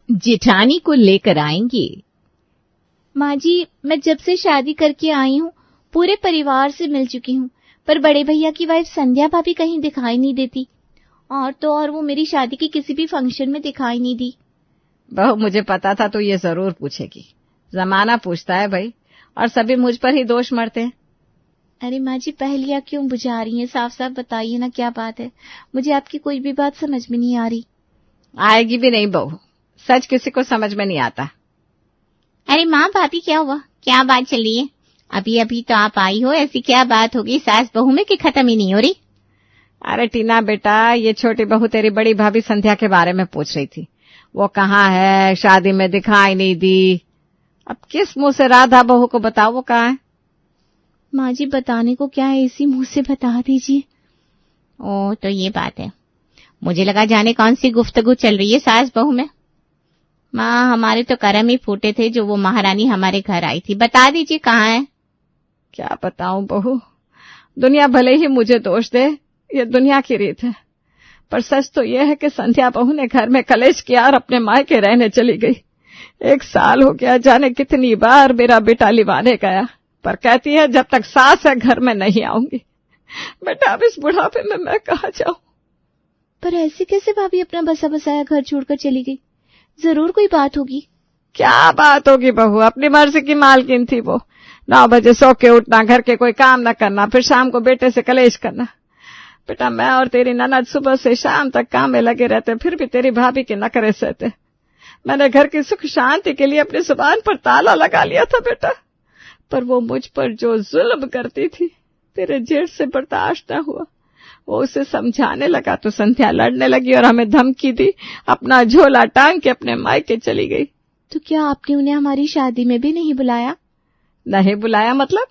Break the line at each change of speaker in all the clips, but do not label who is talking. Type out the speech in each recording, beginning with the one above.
जेठानी को लेकर आएंगे।
माँ जी, मैं जब से शादी करके आई हूँ पूरे परिवार से मिल चुकी हूँ, पर बड़े भैया की वाइफ संध्या भाभी कहीं दिखाई नहीं देती। और तो और वो मेरी शादी के किसी भी फंक्शन में दिखाई नहीं दी।
बहू, मुझे पता था तो ये जरूर पूछेगी। जमाना पूछता है भाई, और सभी मुझ पर ही दोष मरते हैं।
अरे माँ जी, पहेलियाँ क्यों बुझा रही हैं? साफ साफ बताइए ना, क्या बात है? मुझे आपकी कोई भी बात समझ में नहीं आ रही।
आएगी भी नहीं बहू, सच किसी को समझ में नहीं आता।
अरे माँ, भाभी क्या हुआ? क्या बात चल रही है? अभी अभी तो आप आई हो, ऐसी क्या बात होगी सास बहू में कि खत्म ही नहीं हो रही?
अरे टीना बेटा, ये छोटी बहू तेरी बड़ी भाभी संध्या के बारे में पूछ रही थी। वो कहाँ है, शादी में दिखाई नहीं दी। अब किस मुंह से राधा बहू को बताओ वो कहाँ है?
माँ जी, बताने को क्या है, इसी मुंह से बता दीजिए। ओ, तो ये बात है। मुझे लगा जाने कौन सी गुफ्तगू चल रही है सास बहू में। माँ, हमारे तो करम ही फूटे थे जो वो महारानी हमारे घर आई थी। बता दीजिए कहाँ है।
क्या बताऊं बहू, दुनिया भले ही मुझे दोष दे, ये दुनिया की रीत है, पर सच तो ये है कि संध्या बहू ने घर में कलेश किया और अपने मायके रहने चली गई। 1 साल हो गया, जाने कितनी बार मेरा बेटा लिवाने गया, पर कहती है जब तक सास है घर में नहीं आऊंगी। बेटा, अब इस बुढ़ापे में मैं कहाँ जाऊं?
पर ऐसे कैसे भाभी अपना बसा बसाया घर छोड़कर चली गई? जरूर कोई बात होगी।
क्या बात होगी बहू, अपनी मर्जी की मालकिन थी वो। 9 बजे सो के उठना, घर के कोई काम न करना, फिर शाम को बेटे से कलेश करना। बेटा, मैं और तेरी ननद सुबह से शाम तक काम में लगे रहते, फिर भी तेरी भाभी के नखरे सहते। मैंने घर की सुख शांति के लिए अपनी जुबान पर ताला लगा लिया था बेटा, पर वो मुझ पर जो जुल्म करती थी तेरे जेठ से बर्दाश्त न हुआ। वो उसे समझाने लगा तो संध्या लड़ने लगी और हमें धमकी दी, अपना झोला टांग के अपने मायके चली गई।
तो क्या आपने उन्हें हमारी शादी में भी नहीं बुलाया?
नहीं बुलाया मतलब?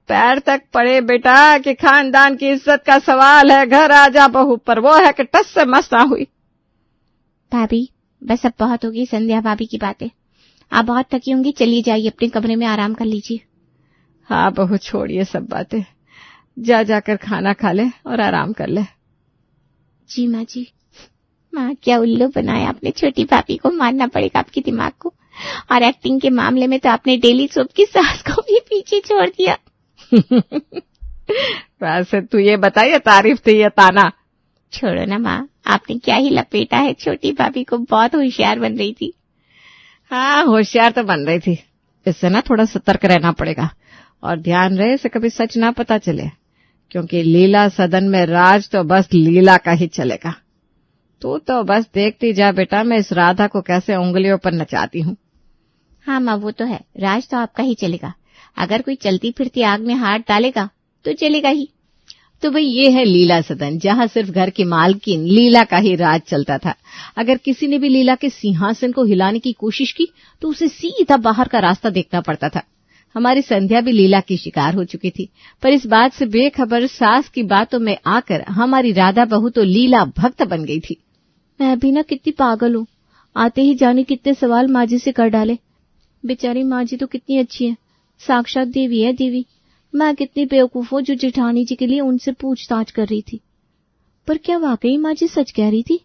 पैर तक पड़े बेटा कि खानदान की इज्जत का सवाल है, घर आ जा बहू, पर वो है कि टस से मस ना हुई।
भाभी, बस अब बहुत होगी संध्या भाभी की बातें। आप बहुत थकी होंगी, चलिए जाइए अपने कमरे में आराम कर लीजिए।
हाँ बहू, छोड़िए सब बातें, जा जाकर खाना खा ले और आराम कर ले।
जी माँ जी। माँ, क्या उल्लू बनाया आपने, छोटी भाभी को मारना पड़ेगा आपके दिमाग को। और एक्टिंग के मामले में तो आपने डेली सोप की सास को भी पीछे छोड़ दिया।
वैसे तू ये बताइए, तारीफ थी या ताना?
छोड़ो ना माँ, आपने क्या ही लपेटा है, छोटी भाभी को बहुत होशियार बन रही थी।
हाँ, होशियार तो बन रही थी, इससे ना थोड़ा सतर्क रहना पड़ेगा, और ध्यान रहे इसे कभी सच ना पता चले, क्योंकि लीला सदन में राज तो बस लीला का ही चलेगा। तू तो बस देखती जा बेटा, मैं इस राधा को कैसे उंगलियों पर नचाती हूँ।
हाँ माँ, वो तो है, राज तो आपका ही चलेगा। अगर कोई चलती फिरती आग में हाथ डालेगा तो चलेगा ही।
तो भाई, ये है लीला सदन, जहाँ सिर्फ घर की मालकिन लीला का ही राज चलता था। अगर किसी ने भी लीला के सिंहासन को हिलाने की कोशिश की तो उसे सीधा बाहर का रास्ता देखना पड़ता था। हमारी संध्या भी लीला की शिकार हो चुकी थी, पर इस बात से बेखबर सास की बातों में आकर हमारी राधा बहू तो लीला भक्त बन गई थी।
मैं भी ना कितनी पागल हूँ, आते ही जाने कितने सवाल माँ जी से कर डाले। बेचारी माँ जी तो कितनी अच्छी है, साक्षात देवी है देवी। मैं कितनी बेवकूफ हूँ जो जेठानी जी के लिए उनसे पूछताछ कर रही थी। पर क्या वाकई माँ जी सच कह रही थी?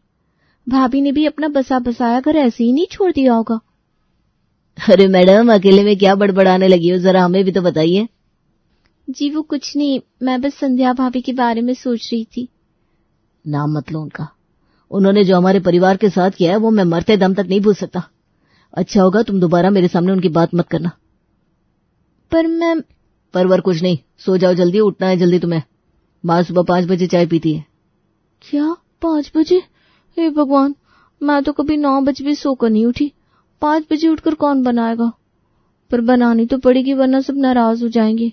भाभी ने भी अपना बसा बसाया घर ऐसे ही नहीं छोड़ दिया होगा।
अरे मैडम, अकेले में क्या बड़बड़ाने लगी हो, जरा हमें भी तो बताइए।
जी वो कुछ नहीं, मैं बस संध्या भाभी के बारे में सोच रही थी।
नाम मत लो उनका, उन्होंने जो हमारे परिवार के साथ किया है वो मैं मरते दम तक नहीं भूल सकता। अच्छा होगा तुम दोबारा मेरे सामने उनकी बात मत करना।
पर मैं
परवर कुछ नहीं, सो जाओ जल्दी, उठना है जल्दी तुम्हें। माँ सुबह 5 बजे चाय पीती है।
क्या 5 बजे? हे भगवान, मैं तो कभी 9 बजे भी सोकर नहीं उठी। 5 बजे उठकर कौन बनाएगा? पर बनानी तो पड़ेगी वरना सब नाराज हो जाएंगे।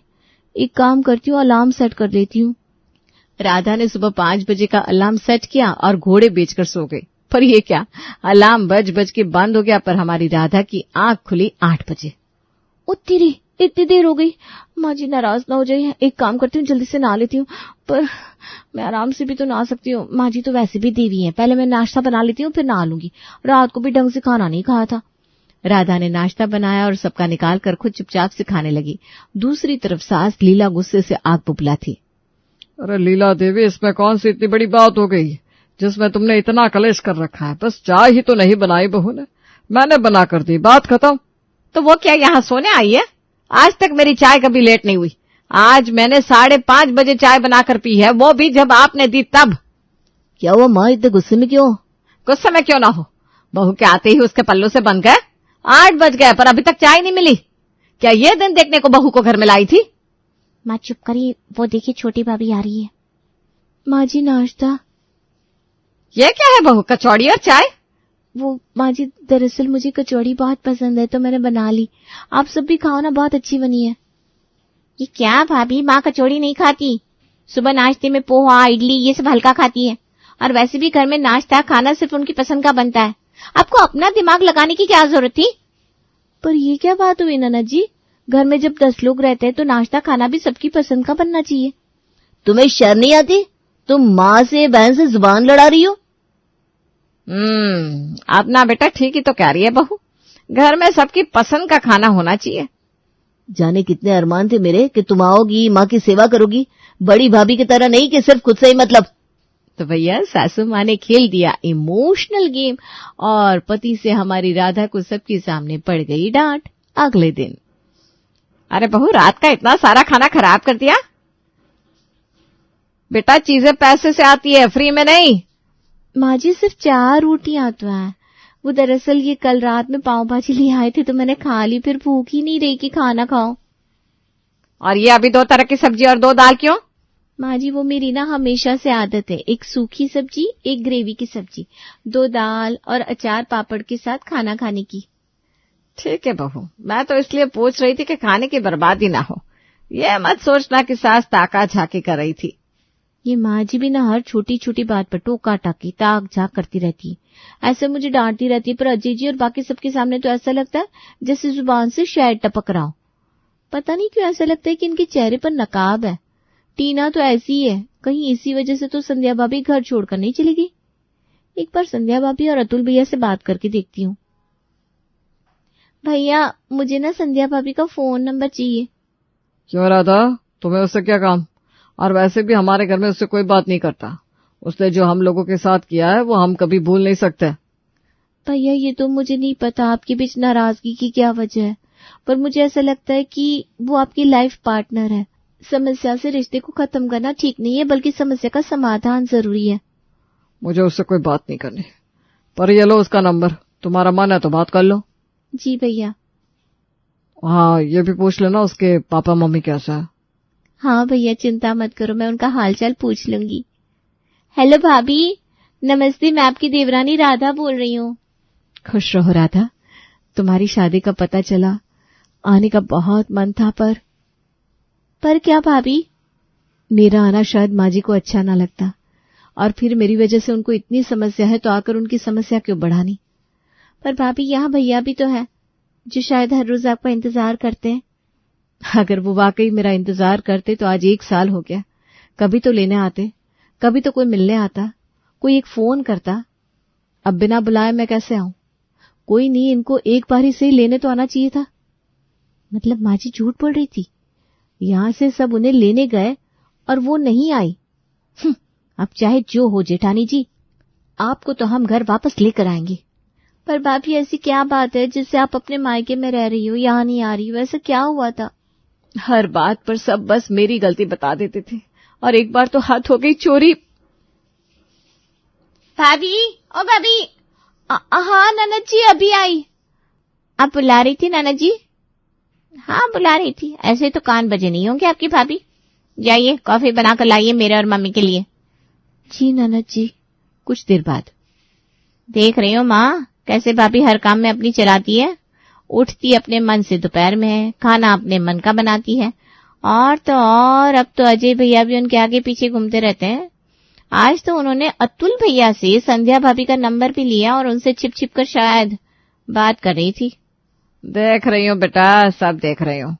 एक काम करती हूँ, अलार्म सेट कर लेती हूँ।
राधा ने सुबह 5 बजे का अलार्म सेट किया और घोड़े बेचकर सो गई। पर ये क्या, अलार्म बज बज के बंद हो गया, पर हमारी राधा की आंख खुली 8 बजे।
ओ तेरी, इतनी देर हो गई। माँ जी नाराज ना हो जाए, एक काम करती हूँ, जल्दी से नहा लेती हूँ। पर मैं आराम से भी तो नहा सकती हूँ, माँ जी तो वैसे भी देवी हैं। पहले मैं नाश्ता बना लेती हूँ, फिर नहा लूंगी। रात को भी ढंग से खाना नहीं खाया था।
राधा ने नाश्ता बनाया और सबका निकाल कर खुद चुपचाप से खाने लगी। दूसरी तरफ सास लीला गुस्से से आग बुबला थी।
अरे लीला देवी, इसमें कौन सी इतनी बड़ी बात हो गई जिसमें तुमने इतना कलेश कर रखा है? बस चाय ही तो नहीं बनाई बहू ने, मैंने बना कर दी, बात खत्म।
तो वो क्या यहाँ सोने आई है? आज तक मेरी चाय कभी लेट नहीं हुई। आज मैंने 5:30 बजे चाय बनाकर पी है, वो भी जब आपने दी तब।
क्या हुआ माँ, इतने गुस्से में क्यों?
गुस्से में क्यों ना हो, बहू के आते ही उसके पल्लू से बन गए। 8 बज गए पर अभी तक चाय नहीं मिली। क्या ये दिन देखने को बहू को घर में लाई थी?
माँ चुप करिए, वो देखिए छोटी भाभी आ रही है। माँ जी नाश्ता।
ये क्या है बहू, कचौड़ी और चाय?
वो माँ जी दरअसल मुझे कचौड़ी बहुत पसंद है तो मैंने बना ली। आप सब भी खाओ ना, बहुत अच्छी बनी है। ये क्या भाभी, माँ कचौड़ी नहीं खाती। सुबह नाश्ते में पोहा इडली ये सब हल्का खाती है, और वैसे भी घर में नाश्ता खाना सिर्फ उनकी पसंद का बनता है। आपको अपना दिमाग लगाने की क्या जरूरत थी? पर ये क्या बात हुई ननद जी, घर में जब 10 लोग रहते हैं तो नाश्ता खाना भी सबकी पसंद का बनना चाहिए।
तुम्हें शर्म नहीं आती? तुम माँ से बहन से जुबान लड़ा रही हो।
अपना बेटा ठीक ही तो कह रही है बहू, घर में सबकी पसंद का खाना होना चाहिए।
जाने कितने अरमान थे मेरे कि तुम आओगी, माँ की सेवा करोगी, बड़ी भाभी की तरह नहीं कि सिर्फ खुद से ही मतलब।
तो भैया सासू माँ ने खेल दिया इमोशनल गेम और पति से हमारी राधा को सबके सामने पड़ गई डांट। अगले दिन,
अरे बहू रात का इतना सारा खाना खराब कर दिया। बेटा चीजें पैसे से आती है, फ्री में नहीं।
माँ जी सिर्फ 4 रोटियां तो है। वो दरअसल ये कल रात में पाव भाजी ले आए थे तो मैंने खा ली, फिर भूख ही नहीं रही कि खाना खाओ।
और ये अभी 2 तरह की सब्जी और 2 दाल क्यों?
माँ जी वो मेरी ना हमेशा से आदत है, एक सूखी सब्जी एक ग्रेवी की सब्जी, 2 दाल और अचार पापड़ के साथ खाना खाने की।
ठीक है बहू, मैं तो इसलिए पूछ रही थी कि खाने की बर्बादी ना हो। ये मत सोचना कि सास ताका झाकी कर रही थी।
ये माँ जी भी ना हर छोटी छोटी बात पर टोका टाकी ताक झाक करती रहती है। ऐसे मुझे डांटती रहती है, पर अजय जी और बाकी सबके सामने तो ऐसा लगता है जैसे जुबान से शहद टपक रहा हो। पता नहीं क्यों ऐसा लगता है कि इनके चेहरे पर नकाब है। टीना तो ऐसी ही है, कहीं इसी वजह से तो संध्या भाभी घर छोड़कर नहीं चली गई। एक बार संध्या भाभी और अतुल भैया से बात करके देखती हूँ। भैया मुझे ना संध्या भाभी का फोन नंबर चाहिए।
क्यों राधा, तुम्हें उससे क्या काम? और वैसे भी हमारे घर में उससे कोई बात नहीं करता। उसने जो हम लोगों के साथ किया है वो हम कभी भूल नहीं सकते।
भैया ये तो मुझे नहीं पता आपके बीच नाराजगी की क्या वजह है, पर मुझे ऐसा लगता है कि वो आपकी लाइफ पार्टनर है। समस्या से रिश्ते को खत्म करना ठीक नहीं है, बल्कि समस्या का समाधान जरूरी है।
मुझे उससे कोई बात नहीं करनी, पर ये लो उसका नंबर, तुम्हारा मन है तो बात कर लो।
जी भैया।
हाँ ये भी पूछ लेना उसके पापा मम्मी कैसा है।
हाँ भैया चिंता मत करो, मैं उनका हालचाल पूछ लूंगी। हेलो भाभी, नमस्ते, मैं आपकी देवरानी राधा बोल रही हूँ। खुश रहो राधा, तुम्हारी शादी का पता चला, आने का बहुत मन था पर क्या भाभी? मेरा आना शायद माँ जी को अच्छा ना लगता, और फिर मेरी वजह से उनको इतनी समस्या है तो आकर उनकी समस्या क्यों बढ़ानी। पर भाभी यहाँ भैया भी तो है जो शायद हर रोज आपका इंतजार करते हैं। अगर वो वाकई मेरा इंतजार करते तो आज 1 साल हो गया। कभी तो लेने आते, कभी तो कोई मिलने आता, कोई एक फोन करता। अब बिना बुलाए मैं कैसे आऊं? कोई नहीं, इनको एक बार ही से लेने तो आना चाहिए था। मतलब माँ जी झूठ बोल रही थी। यहां से सब उन्हें लेने गए और वो नहीं आई। अब चाहे जो हो जेठानी जी, आपको तो हम घर वापस लेकर आएंगे। पर भाभी ऐसी क्या बात है जिससे आप अपने मायके में रह रही हो, यहाँ नहीं आ रही हो? ऐसा क्या हुआ था? हर बात पर सब बस मेरी गलती बता देते थे, और एक बार तो हाथ हो गई चोरी। भाभी, ओ भाभी। हाँ ननद जी अभी आई। आप बुला रही थी ननद जी? हाँ बुला रही थी। ऐसे तो कान बजे नहीं होंगे आपकी भाभी। जाइए कॉफी बनाकर लाइए मेरे और मम्मी के लिए। जी ननद जी, कुछ देर बाद। देख रही हो माँ कैसे भाभी हर काम में अपनी चलाती है। उठती अपने मन से दोपहर में है, खाना अपने मन का बनाती है, और तो और अब तो अजय भैया भी उनके आगे पीछे घूमते रहते हैं। आज तो उन्होंने अतुल भैया से संध्या भाभी का नंबर भी लिया और उनसे छिप छिप कर शायद बात कर रही थी।
देख रही हूँ बेटा, सब देख रही हूँ।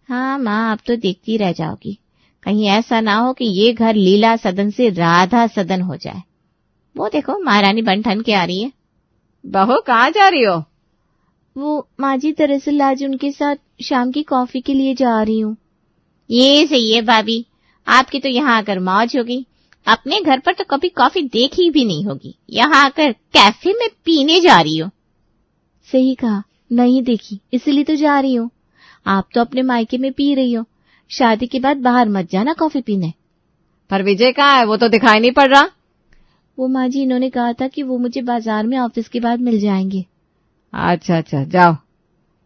हाँ माँ, अब तो देखती रह जाओगी। कहीं ऐसा ना हो कि ये घर लीला सदन से राधा सदन हो जाए। वो देखो महारानी बन ठन के आ रही है।
बहू कहाँ जा रही हो?
वो माँ जी दरअसल आज उनके साथ शाम की कॉफी के लिए जा रही हूँ। ये सही है भाभी, आपकी तो यहाँ आकर मौज होगी। अपने घर पर तो कभी कॉफी देखी भी नहीं होगी, यहाँ आकर कैफे में पीने जा रही हो। सही कहा, नहीं देखी इसलिए तो जा रही हूँ। आप तो अपने मायके में पी रही हो, शादी के बाद बाहर मत जाना कॉफी पीने।
पर विजय कहाँ है? वो तो दिखाई नहीं पड़ रहा।
वो माँ जी इन्होंने कहा था कि वो मुझे बाजार में ऑफिस के बाद मिल जाएंगे।
अच्छा अच्छा, जाओ।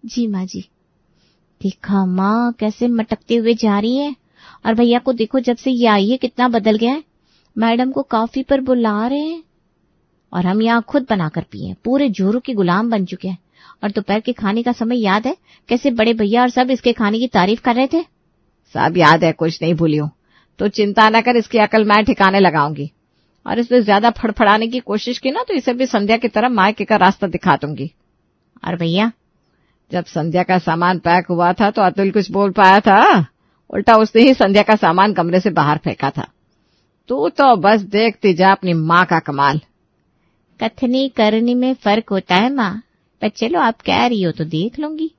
जी माँ जी। देखा माँ कैसे मटकते हुए जा रही है। और भैया को देखो, जब से ये आई है कितना बदल गया है। मैडम को कॉफी पर बुला रहे हैं और हम यहाँ खुद बनाकर पिए, पूरे जोरों के गुलाम बन चुके हैं। और दोपहर के खाने का समय याद है कैसे बड़े भैया और सब इसके खाने की तारीफ कर रहे थे?
सब याद है, कुछ नहीं भूली हूँ। तो चिंता न कर, इसकी अकल मैं ठिकाने लगाऊंगी। और इसमें ज्यादा फड़फड़ाने की कोशिश की ना तो इसे भी संध्या की तरह मायके का रास्ता दिखा दूंगी।
और भैया?
जब संध्या का सामान पैक हुआ था तो अतुल कुछ बोल पाया था? उल्टा उसने ही संध्या का सामान कमरे से बाहर फेंका था। तू तो बस देखती जा अपनी माँ का कमाल।
कथनी करनी में फर्क होता है माँ, पर चलो आप कह रही हो तो देख लूंगी।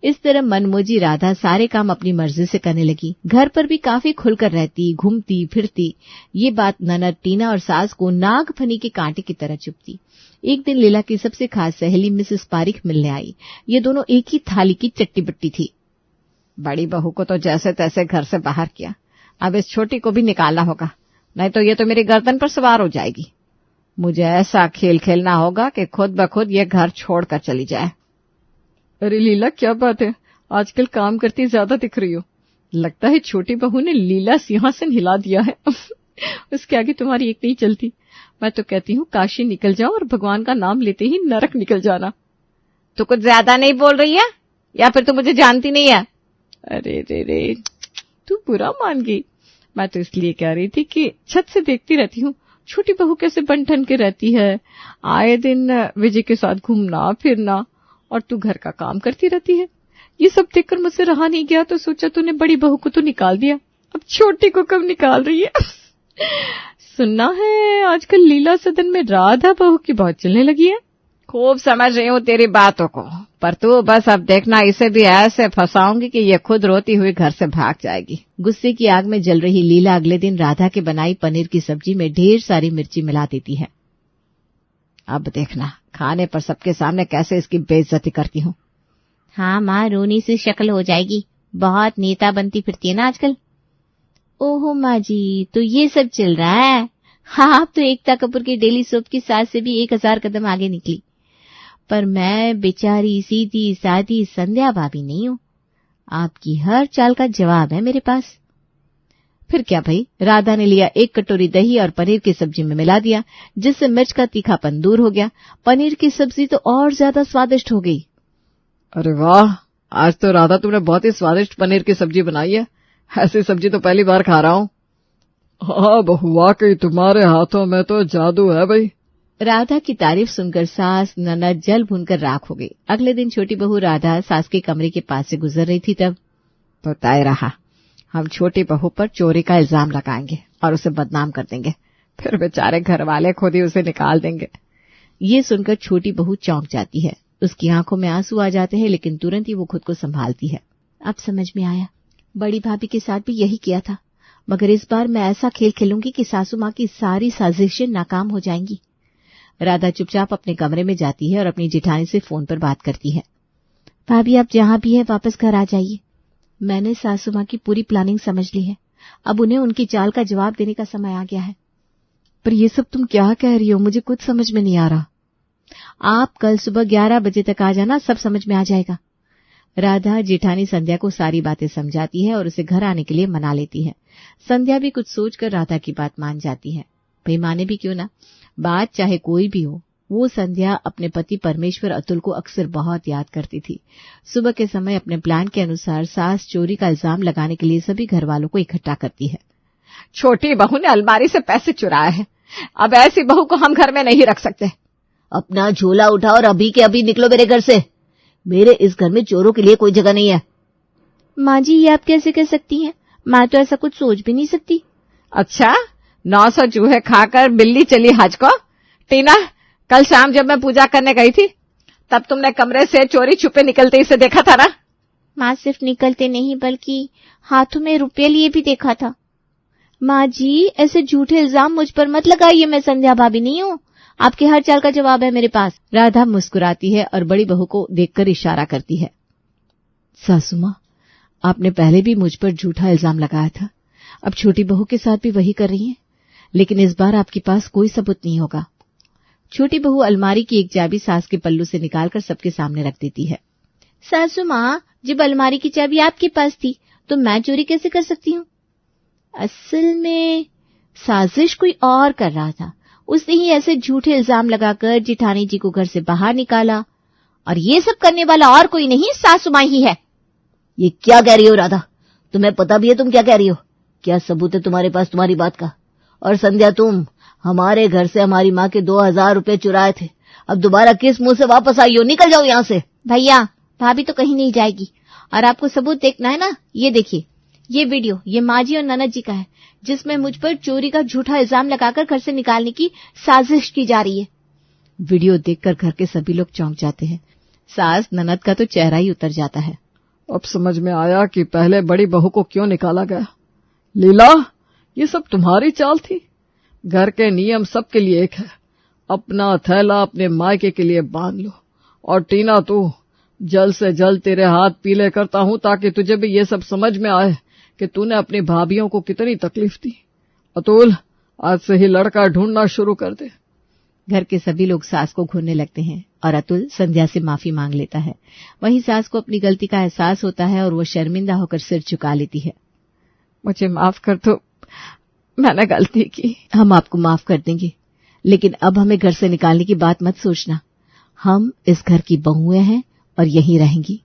इस तरह मनमोजी राधा सारे काम अपनी मर्जी से करने लगी। घर पर भी काफी खुलकर रहती, घूमती फिरती। ये बात ननद टीना और सास को नाग फनी के कांटे की तरह चुभती। एक दिन लीला की सबसे खास सहेली मिसेस पारिक मिलने आई। ये दोनों एक ही थाली की चट्टी बट्टी थी।
बड़ी बहू को तो जैसे तैसे घर से बाहर किया, अब इस छोटी को भी निकालना होगा, नहीं तो ये तो मेरी गर्दन पर सवार हो जाएगी। मुझे ऐसा खेल खेलना होगा कि खुद ब खुद ये घर छोड़कर चली जाए।
अरे लीला, क्या बात है, आजकल काम करती ज्यादा दिख रही हो। लगता है छोटी बहू ने लीला सिंहासन हिला दिया है। उसके आगे तुम्हारी एक नहीं चलती। मैं तो कहती हूँ काशी निकल जाओ और भगवान का नाम लेते ही नरक निकल जाना।
तो कुछ ज्यादा नहीं बोल रही है या फिर तू मुझे जानती नहीं है?
अरे रे रे, तू बुरा मान गई। मैं तो इसलिए कह रही थी कि छत से देखती रहती हूँ छोटी बहू कैसे बन ठन के रहती है, आए दिन विजय के साथ घूमना फिरना, और तू घर का काम करती रहती है। ये सब देखकर मुझसे रहा नहीं गया तो सोचा तूने बड़ी बहू को तो निकाल दिया, अब छोटी को कब निकाल रही है? सुनना है आजकल लीला सदन में राधा बहू की बहुत चलने लगी है।
खूब समझ रही हूँ तेरी बातों को, पर तू बस अब देखना, इसे भी ऐसे फंसाऊंगी कि ये खुद रोती हुई घर से भाग जाएगी।
गुस्से की आग में जल रही लीला अगले दिन राधा के बनाई पनीर की सब्जी में ढेर सारी मिर्ची मिला देती है।
अब देखना खाने पर सबके सामने कैसे इसकी बेइज्जती करती हूँ।
हाँ माँ, रोनी से शक्ल हो जाएगी, बहुत नेता बनती फिरती है ना आजकल। ओहो माँ जी, तो ये सब चल रहा है। हाँ, आप तो एकता कपूर की डेली सोप की सास से भी 1000 कदम आगे निकली। पर मैं बेचारी सीधी सादी संध्या भाभी नहीं हूँ। आपकी हर चाल का जवाब है मेरे पास।
फिर क्या भाई, राधा ने लिया 1 कटोरी दही और पनीर की सब्जी में मिला दिया, जिससे मिर्च का तीखापन दूर हो गया। पनीर की सब्जी तो और ज्यादा स्वादिष्ट हो गई।
अरे वाह, आज तो राधा तुमने बहुत ही स्वादिष्ट पनीर की सब्जी बनाई है। ऐसी सब्जी तो पहली बार खा रहा हूँ। हाँ बहू, वाकई तुम्हारे हाथों में तो जादू है भाई।
राधा की तारीफ सुनकर सास ननद जल भूनकर राख हो गई। अगले दिन छोटी बहू राधा सास के कमरे के पास से गुजर रही थी तब
तो तय रहा, हम छोटी बहू पर चोरी का इल्जाम लगाएंगे और उसे बदनाम कर देंगे, फिर बेचारे घर वाले खुद ही उसे निकाल देंगे।
ये सुनकर छोटी बहू चौंक जाती है। उसकी आंखों में आंसू आ जाते हैं, लेकिन तुरंत ही वो खुद को संभालती है। अब समझ में आया, बड़ी भाभी के साथ भी यही किया था, मगर इस बार मैं ऐसा खेल खेलूंगी कि सासू माँ की सारी साजिशें नाकाम हो जाएंगी। राधा चुपचाप अपने कमरे में जाती है और अपनी जेठानी से फोन पर बात करती है। भाभी, आप जहां भी है वापस घर आ जाइए। मैंने सासू माँ की पूरी प्लानिंग समझ ली है, अब उन्हें उनकी चाल का जवाब देने का समय आ गया है।
पर ये सब तुम क्या कह रही हो, मुझे कुछ समझ में नहीं आ रहा।
आप कल सुबह 11 बजे तक आ जाना, सब समझ में आ जाएगा। राधा जेठानी संध्या को सारी बातें समझाती है और उसे घर आने के लिए मना लेती है। संध्या भी कुछ सोचकर राधा की बात मान जाती है। भाई माने भी क्यों ना, बात चाहे कोई भी हो, वो संध्या अपने पति परमेश्वर अतुल को अक्सर बहुत याद करती थी। सुबह के समय अपने प्लान के अनुसार सास चोरी का इल्जाम लगाने के लिए सभी घर वालों को इकट्ठा करती है।
छोटी बहू ने अलमारी से पैसे चुराए हैं, अब ऐसी बहू को हम घर में नहीं रख सकते।
अपना झोला उठाओ और अभी के अभी निकलो मेरे घर से। मेरे इस घर में चोरों के लिए कोई जगह नहीं है।
माँ जी, ये आप कैसे कह सकती हैं? मैं तो ऐसा कुछ सोच भी नहीं सकती।
अच्छा, 900 चूहे खाकर बिल्ली चली हज को। टीना, कल शाम जब मैं पूजा करने गई थी तब तुमने कमरे से चोरी छुपे निकलते इसे देखा था ना?
माँ, सिर्फ निकलते नहीं बल्कि हाथों में रुपये लिए भी देखा था। माँ जी, ऐसे झूठे इल्जाम मुझ पर मत लगाइए, मैं संध्या भाभी नहीं हूँ। आपकी हर चाल का जवाब है मेरे पास।
राधा मुस्कुराती है और बड़ी बहू को देखकर इशारा करती है। सासू मां, आपने पहले भी मुझ पर झूठा इल्जाम लगाया था, अब छोटी बहू के साथ भी वही कर रही हैं, लेकिन इस बार आपके पास कोई सबूत नहीं होगा। छोटी बहू अलमारी की एक चाबी सास के पल्लू से निकालकर सबके सामने रख देती है।
सासू माँ, जब अलमारी की चाबी आपके पास थी तो मैं चोरी कैसे कर सकती हूँ? असल में साजिश कोई और कर रहा था, उसने ही ऐसे झूठे इल्जाम लगाकर जिठानी जी को घर से बाहर निकाला, और ये सब करने वाला और कोई नहीं, सासू माँ ही है।
ये क्या कह रही हो राधा? तुम्हें पता भी है तुम क्या कह रही हो? क्या सबूत है तुम्हारे पास तुम्हारी बात का? और संध्या, तुम हमारे घर से हमारी माँ के 2000 रुपए चुराए थे, अब दोबारा किस मुंह से वापस आई हो? निकल जाओ यहाँ से।
भैया, भाभी तो कहीं नहीं जाएगी, और आपको सबूत देखना है ना, ये देखिए, ये वीडियो ये माँ जी और ननद जी का है, जिसमें मुझ पर चोरी का झूठा इल्जाम लगाकर घर से निकालने की साजिश की जा रही है।
वीडियो देखकर घर के सभी लोग चौंक जाते हैं। सास ननद का तो चेहरा ही उतर जाता है।
अब समझ में आया कि पहले बड़ी बहू को क्यों निकाला गया। लीला, ये सब तुम्हारी चाल थी। घर के नियम सबके लिए एक है, अपना थैला अपने मायके के लिए बांध लो। और टीना, तू जल्द से जल्द तेरे हाथ पीले करता हूं ताकि तुझे भी ये सब समझ में आए कि तूने अपनी भाभियों को कितनी तकलीफ दी। अतुल, आज से ही लड़का ढूंढना शुरू कर दे।
घर के सभी लोग सास को घूरने लगते हैं और अतुल संध्या से माफी मांग लेता है। वहीं सास को अपनी गलती का एहसास होता है और वो शर्मिंदा होकर सिर झुका लेती है।
मुझे माफ कर दो, मैंने गलती की।
हम आपको माफ कर देंगे, लेकिन अब हमें घर से निकालने की बात मत सोचना। हम इस घर की बहुएं हैं और यहीं रहेंगी।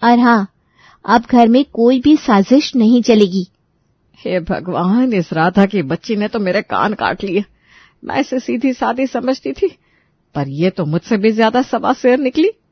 और हाँ, अब घर में कोई भी साजिश नहीं चलेगी।
हे भगवान, इस राधा की बच्ची ने तो मेरे कान काट लिए। मैं इसे सीधी सादी समझती थी, पर ये तो मुझसे भी ज्यादा सवा शेर निकली।